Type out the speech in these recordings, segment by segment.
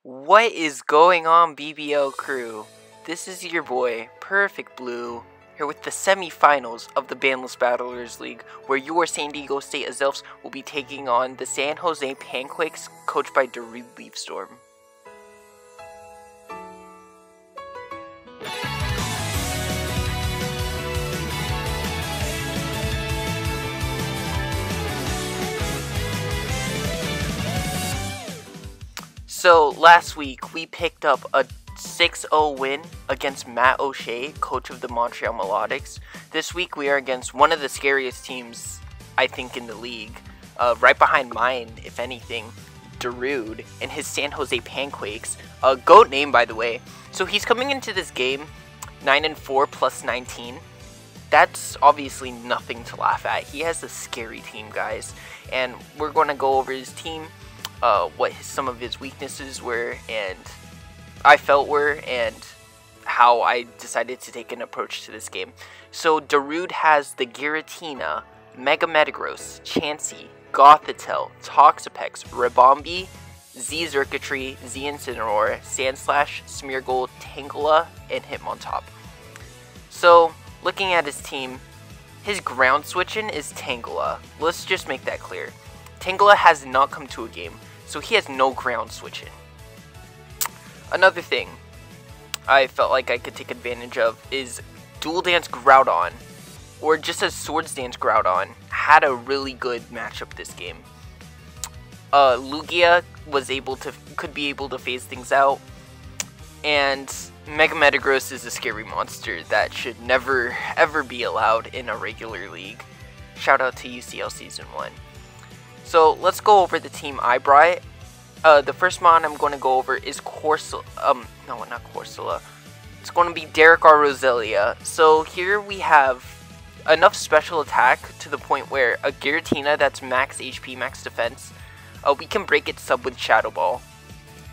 What is going on, BBL crew? This is your boy, Perfect Blue, here with the semi-finals of the Bandless Battlers League, where your San Diego State Azelfs will be taking on the San Jose Panquakes, coached by Daurde Leafstorm. So last week we picked up a 6-0 win against Matt O'Shea, coach of the Montreal Melodics. This week we are against one of the scariest teams, I think, in the league. Right behind mine, if anything, Daurde and his San Jose Panquakes. A GOAT name, by the way. So he's coming into this game 9-4 plus 19. That's obviously nothing to laugh at. He has a scary team, guys. And we're going to go over his team. What some of his weaknesses were, and I felt were, and how I decided to take an approach to this game. So Daurde has the Giratina, Mega Metagross, Chansey, Gothitelle, Toxapex, Ribombee, Z Circuitry, Z Incineroar, Sandslash, Smeargle, Tangela, and Hitmontop. So looking at his team, his ground switching is Tangela. Let's just make that clear. Tangela has not come to a game, so he has no ground switching. Another thing I felt like I could take advantage of is Dual Dance Groudon, or just as Swords Dance Groudon, had a really good matchup this game. Lugia could be able to phase things out, and Mega Metagross is a scary monster that should never ever be allowed in a regular league. Shout out to UCL Season 1. So let's go over the team I brought. The first mon I'm going to go over is Corsola. No, not Corsola. It's going to be Derek or Roselia. So here we have enough special attack to the point where a Giratina that's max HP, max defense, we can break its sub with Shadow Ball.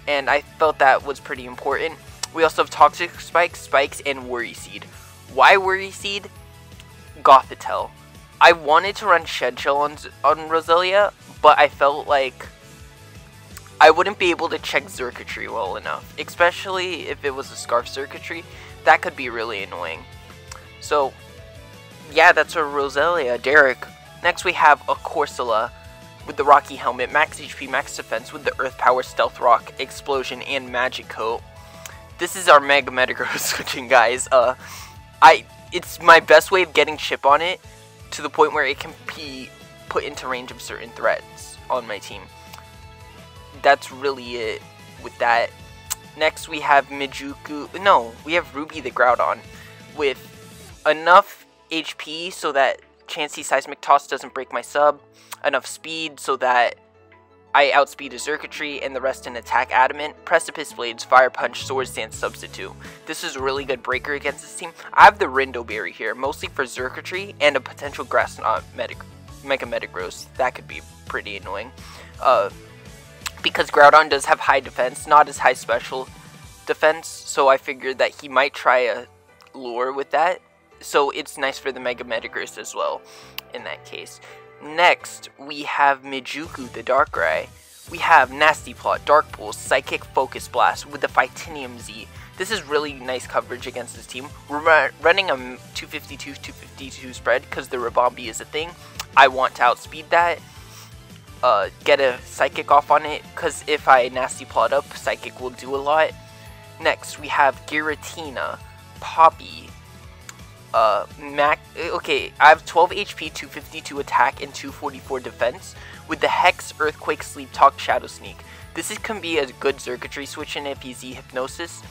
And I felt that was pretty important. We also have Toxic Spikes, and Worry Seed. Why Worry Seed? Gothitelle. I wanted to run Shed Shell on Roselia, but I felt like I wouldn't be able to check Circuitry well enough. Especially if it was a Scarf Circuitry, that could be really annoying. So, yeah, that's a Roselia, Derek. Next we have a Corsola with the Rocky Helmet, max HP, max defense with the Earth Power, Stealth Rock, Explosion, and Magic Coat. This is our Mega Metagross switching, guys. It's my best way of getting chip on it, to the point where it can be put into range of certain threats on my team. That's really it with that. Next we have we have Ruby the Groudon with enough HP so that Chansey Seismic Toss doesn't break my sub, enough speed so that I outspeed a Circuitry, and the rest in Attack Adamant, Precipice Blades, Fire Punch, Swords Dance Substitute. This is a really good breaker against this team. I have the Rindo Berry here, mostly for Circuitry and a potential Grass Knot Mega Metagross. That could be pretty annoying. Because Groudon does have high defense, not as high special defense, so I figured that he might try a lure with that. So it's nice for the Mega Metagross as well, in that case. Next, we have Mijuku the Darkrai. We have Nasty Plot, Dark Pulse, Psychic Focus Blast with the Phytinium Z. This is really nice coverage against this team. We're running a 252 spread because the Ribombee is a thing. I want to outspeed that. Get a Psychic off on it, because if I Nasty Plot up, Psychic will do a lot. Next, we have Giratina, Poppy. Okay, I have 12 HP, 252 attack, and 244 defense with the Hex, Earthquake, Sleep Talk, Shadow Sneak. This can be a good Circuitry switch in if he's Hypnosis.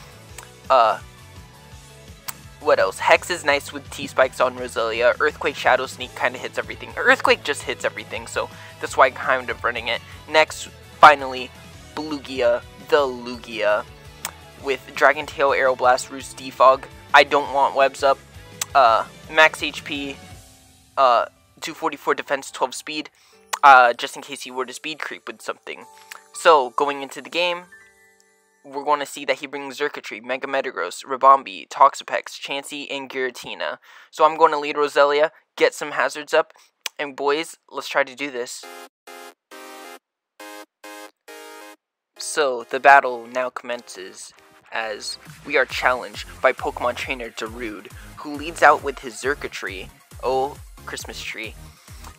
What else? Hex is nice with T-Spikes on Roselia. Earthquake, Shadow Sneak kind of hits everything. Earthquake just hits everything, so that's why I'm kind of running it. Next, finally, Lugia, the Lugia, with Dragon Tail, Aeroblast, Roost, Defog. I don't want webs up. Max HP, 244 defense, 12 speed, just in case he were to speed creep with something. So, going into the game, we're going to see that he brings Circuitry, Mega Metagross, Ribombee, Toxapex, Chansey, and Giratina. So I'm going to lead Roselia, get some hazards up, and boys, let's try to do this. So the battle now commences as we are challenged by Pokemon trainer Daurde, who leads out with his Xurkitree. Oh, Christmas tree.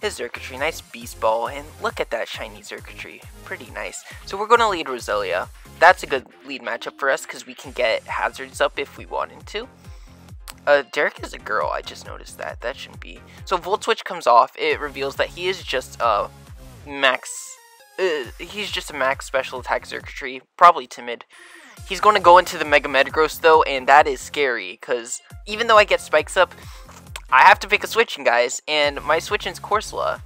His Xurkitree, nice Beast Ball, and look at that shiny Xurkitree. Pretty nice. So we're going to lead Roselia. That's a good lead matchup for us because we can get hazards up if we wanted to. Derek is a girl, I just noticed that. That shouldn't be. So Volt Switch comes off. It reveals that he is just max special attack Xurkitree. Probably timid. He's going to go into the Mega Metagross though, and that is scary because even though I get spikes up, I have to pick a switching, guys, and my switching's Corsola.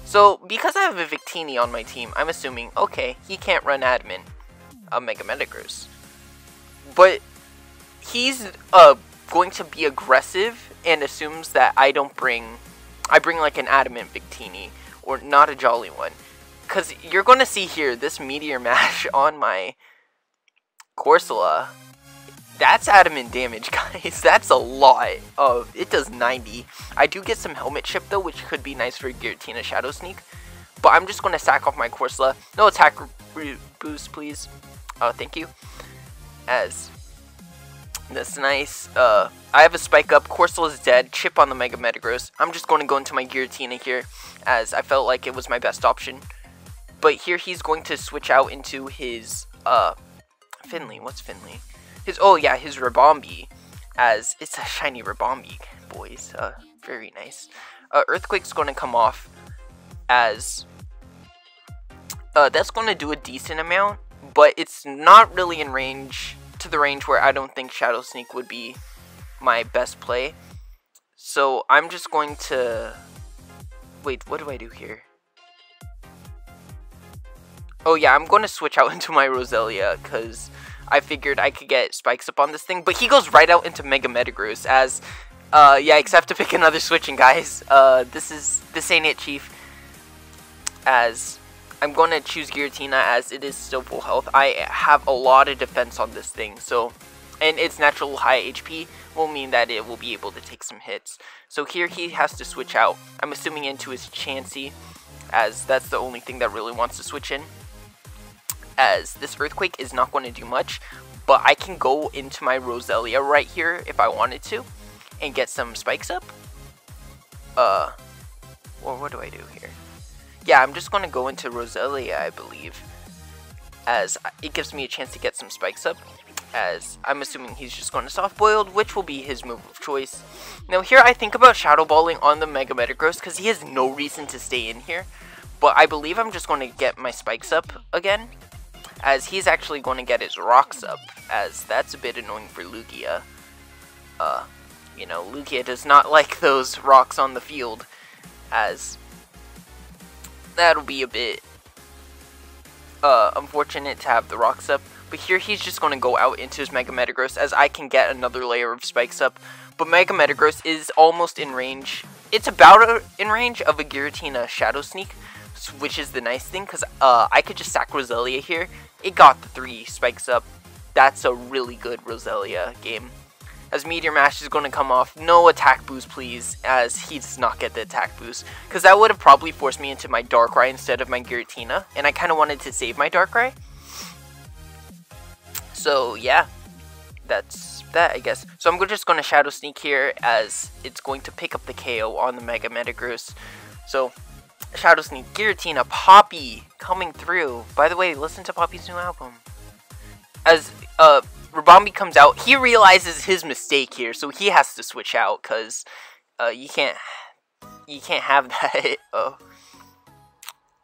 So because I have a Victini on my team, I'm assuming, okay, he can't run admin a Mega Metagross. But he's going to be aggressive and assumes that I bring like an adamant Victini or not a Jolly one. Because you're going to see here, this Meteor Mash on my Corsola, that's adamant damage, guys. That's a lot. It does 90. I do get some helmet chip though, which could be nice for Giratina Shadow Sneak. But I'm just going to sack off my Corsola. No attack boost, please. Thank you. As that's nice. I have a spike up. Corsola's dead. Chip on the Mega Metagross. I'm just going to go into my Giratina here, as I felt like it was my best option. But here he's going to switch out into his Finley. What's Finley? His Ribombee, as it's a shiny Ribombee, boys. Very nice. Earthquake's going to come off, as that's going to do a decent amount, but it's not really in range, to the range where I don't think Shadow Sneak would be my best play. So I'm just going to, wait, what do I do here? Oh yeah, I'm going to switch out into my Roselia, because I figured I could get spikes up on this thing, but he goes right out into Mega Metagross, as, yikes, I have to pick another switching, guys. This ain't it, Chief, as I'm going to choose Giratina, as it is still full health. I have a lot of defense on this thing, so, and its natural high HP will mean that it will be able to take some hits. So here he has to switch out, I'm assuming into his Chansey, as that's the only thing that really wants to switch in. As this Earthquake is not going to do much, but I can go into my Roselia right here if I wanted to, and get some spikes up. Or what do I do here? Yeah, I'm just going to go into Roselia, I believe, as it gives me a chance to get some spikes up, as I'm assuming he's just going to Soft Boiled, which will be his move of choice. Now here I think about Shadow Balling on the Mega Metagross, because he has no reason to stay in here, but I believe I'm just going to get my spikes up again, as he's actually going to get his rocks up, as that's a bit annoying for Lugia. You know, Lugia does not like those rocks on the field, as that'll be a bit unfortunate to have the rocks up. But here he's just going to go out into his Mega Metagross, as I can get another layer of spikes up. But Mega Metagross is almost in range. It's about in range of a Giratina Shadow Sneak, which is the nice thing, because I could just sack Roselia here. It got the 3 spikes up. That's a really good Roselia game. As Meteor Mash is going to come off, no attack boost please, as he does not get the attack boost, because that would have probably forced me into my Darkrai instead of my Giratina, and I kind of wanted to save my Darkrai. So yeah, that's that, I guess. So I'm just going to Shadow Sneak here, as it's going to pick up the KO on the Mega Metagross. So Shadow Sneak, Giratina, Poppy coming through. By the way, listen to Poppy's new album. As Ribombee comes out, he realizes his mistake here, so he has to switch out, because you can't have that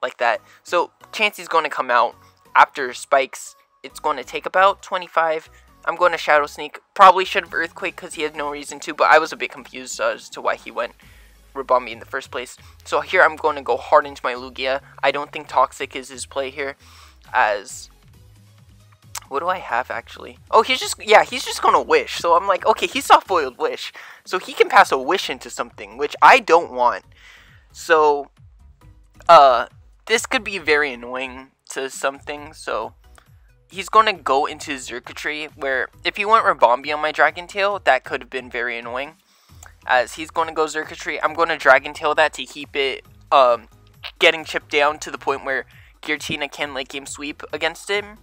like that. So Chansey's going to come out after spikes. It's going to take about 25. I'm going to Shadow Sneak. Probably should have Earthquake because he had no reason to, but I was a bit confused as to why he went Ribombee in the first place. So here I'm going to go hard into my Lugia. I don't think Toxic is his play here, as what do I have actually? Oh, he's just going to Wish. So I'm like, okay, he Soft Boiled Wish, so he can pass a Wish into something, which I don't want. So this could be very annoying to something. So he's going to go into Xurkitree, where if he went Ribombee on my Dragon Tail, that could have been very annoying. As he's going to go Xurkitree, I'm going to Dragon Tail that to keep it getting chipped down to the point where Giratina can late game sweep against him.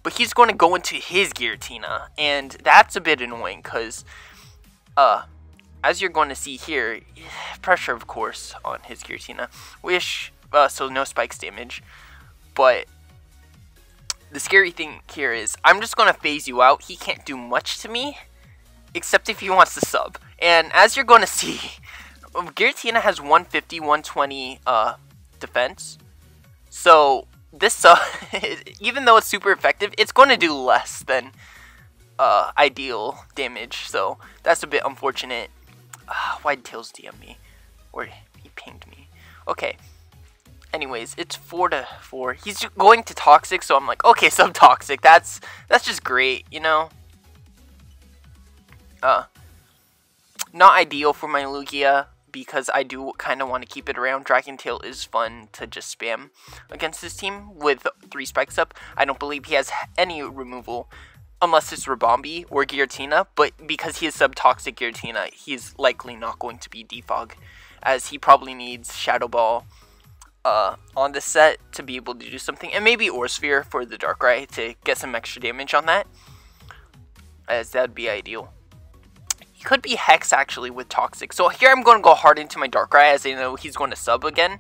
but he's going to go into his Giratina, and that's a bit annoying because, as you're going to see here, pressure, of course, on his Giratina, so no spikes damage, but the scary thing here is I'm just going to phase you out. He can't do much to me, except if he wants to sub, and as you're going to see, Giratina has 150, 120 defense, so this sub, even though it's super effective, it's going to do less than ideal damage, so that's a bit unfortunate. Why'd Tails DM me? Or he pinged me. Okay. Anyways, it's 4-4. He's going to Toxic, so I'm like, okay, sub-Toxic. That's just great, you know? Not ideal for my Lugia, because I do kind of want to keep it around. Dragon Tail is fun to just spam against this team with 3 spikes up. I don't believe he has any removal unless it's Rabombi or Giratina, but because he is sub-Toxic Giratina, he's likely not going to be Defog, as he probably needs Shadow Ball on the set to be able to do something, and maybe Aura Sphere for the Darkrai to get some extra damage on that, as that would be ideal. He could be Hex actually with Toxic, so here I'm going to go hard into my Darkrai, as I know he's going to sub again,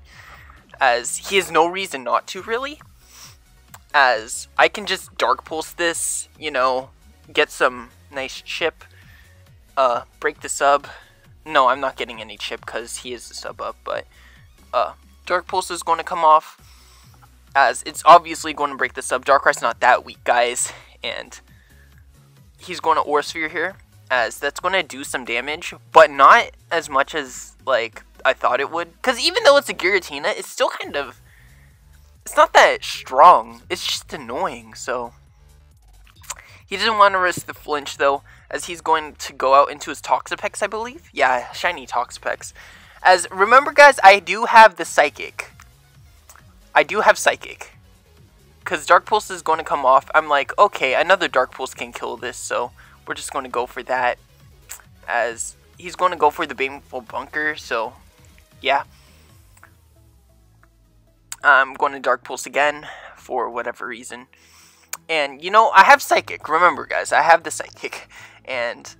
as he has no reason not to really, as I can just Dark Pulse this, you know, get some nice chip, break the sub. No, I'm not getting any chip because he is the sub up, but Dark Pulse is going to come off, as it's obviously going to break the sub. Darkrai's not that weak, guys, and he's going to Aura Sphere here, as that's going to do some damage, but not as much as, like, I thought it would, because even though it's a Giratina, it's still kind of, it's not that strong, it's just annoying, so he doesn't want to risk the flinch, though, as he's going to go out into his Toxapex, I believe. Yeah, shiny Toxapex. As, remember guys, I do have the Psychic. I do have Psychic. Because Dark Pulse is going to come off. I'm like, okay, another Dark Pulse can kill this, so we're just going to go for that. As he's going to go for the Baneful Bunker, so yeah. I'm going to Dark Pulse again, for whatever reason. And, you know, I have Psychic. Remember, guys, I have the Psychic. And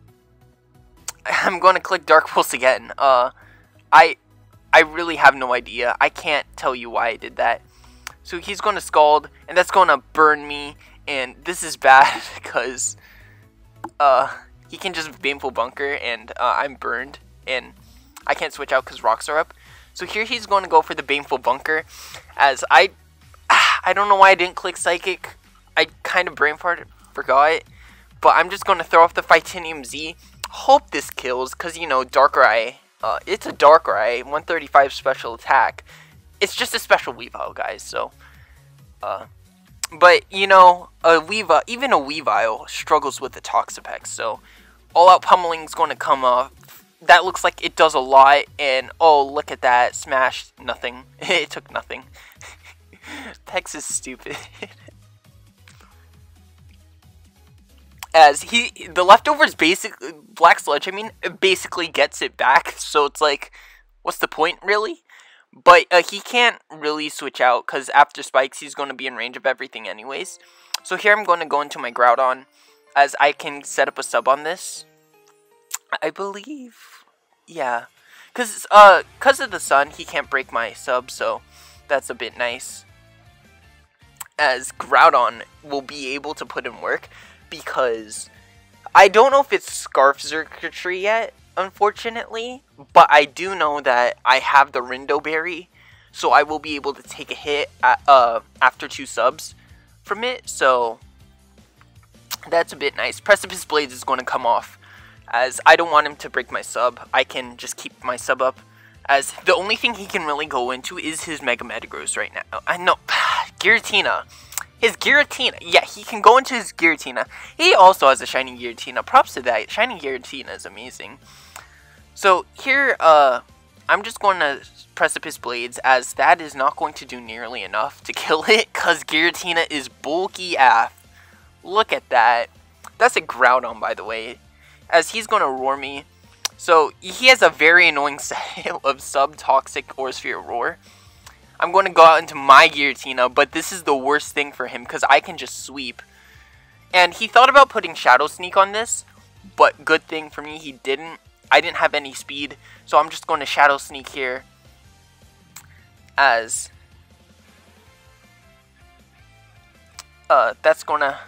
I'm going to click Dark Pulse again. I really have no idea. I can't tell you why I did that. So he's going to Scald, and that's going to burn me. And this is bad, because he can just Baneful Bunker, and I'm burned. And I can't switch out because rocks are up. So here he's going to go for the Baneful Bunker, as I don't know why I didn't click Psychic. I kind of brain farted, forgot, but I'm just going to throw off the Titanium Z. Hope this kills, because, you know, Darkrai, it's a Darkrai, 135 special attack. It's just a special Weavile, guys, so, but, you know, even a Weavile struggles with the Toxapex, so all-out pummeling is going to come off. That looks like it does a lot, and oh, look at that, smashed, nothing. It took nothing. Pex is stupid. As the leftovers basically, Black Sludge, I mean, basically gets it back, so it's like, what's the point, really? But he can't really switch out, because after Spikes, he's going to be in range of everything anyways. So here I'm going to go into my Groudon, as I can set up a sub on this. I believe, yeah, because of the sun, he can't break my sub, so that's a bit nice. As Groudon will be able to put in work, because I don't know if it's Scarf Circuitry yet, unfortunately, but I do know that I have the Rindo Berry, so I will be able to take a hit after 2 subs from it, so that's a bit nice. Precipice Blades is going to come off, as I don't want him to break my sub. I can just keep my sub up, as the only thing he can really go into is his Mega Metagross right now. I know, Giratina. His Giratina. Yeah, he can go into his Giratina. He also has a shiny Giratina. Props to that. Shiny Giratina is amazing. So here, I'm just going to Precipice Blades, as that is not going to do nearly enough to kill it, because Giratina is bulky AF. Look at that. That's a Groudon, by the way, as he's going to Roar me. So he has a very annoying set of sub-toxic Aura Sphere Roar. I'm going to go out into my Giratina, but this is the worst thing for him, because I can just sweep. And he thought about putting Shadow Sneak on this, but good thing for me he didn't. I didn't have any speed, so I'm just going to Shadow Sneak here. As that's going to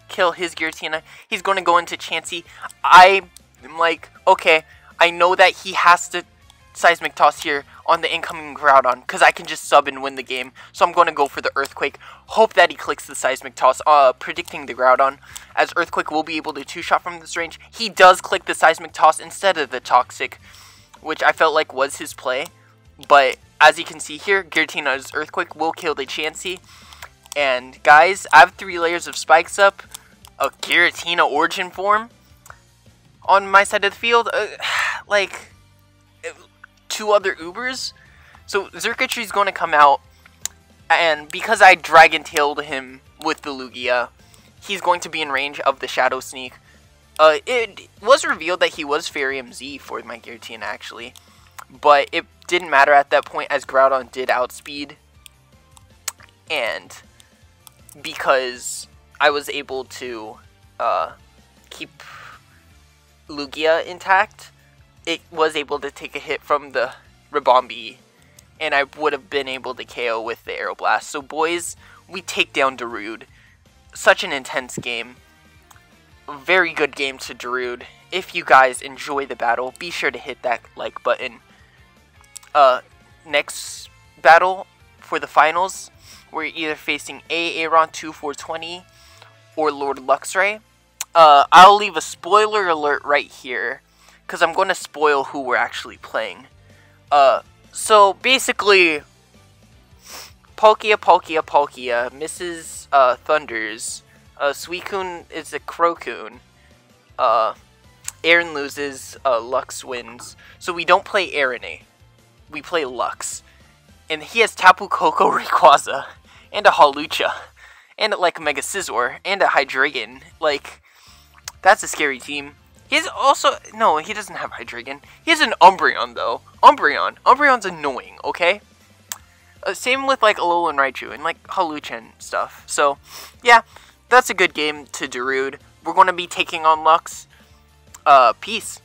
kill his Giratina. He's going to go into Chansey. I'm like, okay, I know that he has to Seismic Toss here on the incoming Groudon, because I can just sub and win the game. So I'm going to go for the Earthquake. Hope that he clicks the Seismic Toss, predicting the Groudon, as Earthquake will be able to two-shot from this range. He does click the Seismic Toss instead of the Toxic, which I felt like was his play. But as you can see here, Giratina's Earthquake will kill the Chansey. And guys, I have 3 layers of spikes up, a Giratina Origin form on my side of the field, like 2 other Ubers. So Xurkitry's going to come out, and because I Dragon Tailed him with the Lugia, he's going to be in range of the Shadow Sneak. It was revealed that he was Fairy MZ for my Giratina actually, but it didn't matter at that point as Groudon did outspeed, and because I was able to keep Lugia intact, it was able to take a hit from the Ribombee, and I would have been able to KO with the Aeroblast. So boys, we take down Daurde. Such an intense game. Very good game to Daurde. If you guys enjoy the battle, be sure to hit that like button. Next battle for the finals, we're either facing Aron 2420 or Lord Luxray. I'll leave a spoiler alert right here, because I'm going to spoil who we're actually playing. So basically, Palkia, Mrs. Thunders, Suicune is a Crocoon, Aaron loses, Lux wins. So we don't play Aaron, we play Lux. And he has Tapu Koko Rayquaza, and a Hawlucha, and like a Mega Scizor, and a Hydreigon. Like, that's a scary team. He's also, no, he doesn't have Hydreigon. He has an Umbreon though. Umbreon's annoying, okay? Same with like Alolan Raichu and like Hawlucha and stuff. So, yeah, that's a good game to Daurde. We're going to be taking on Lux. Peace.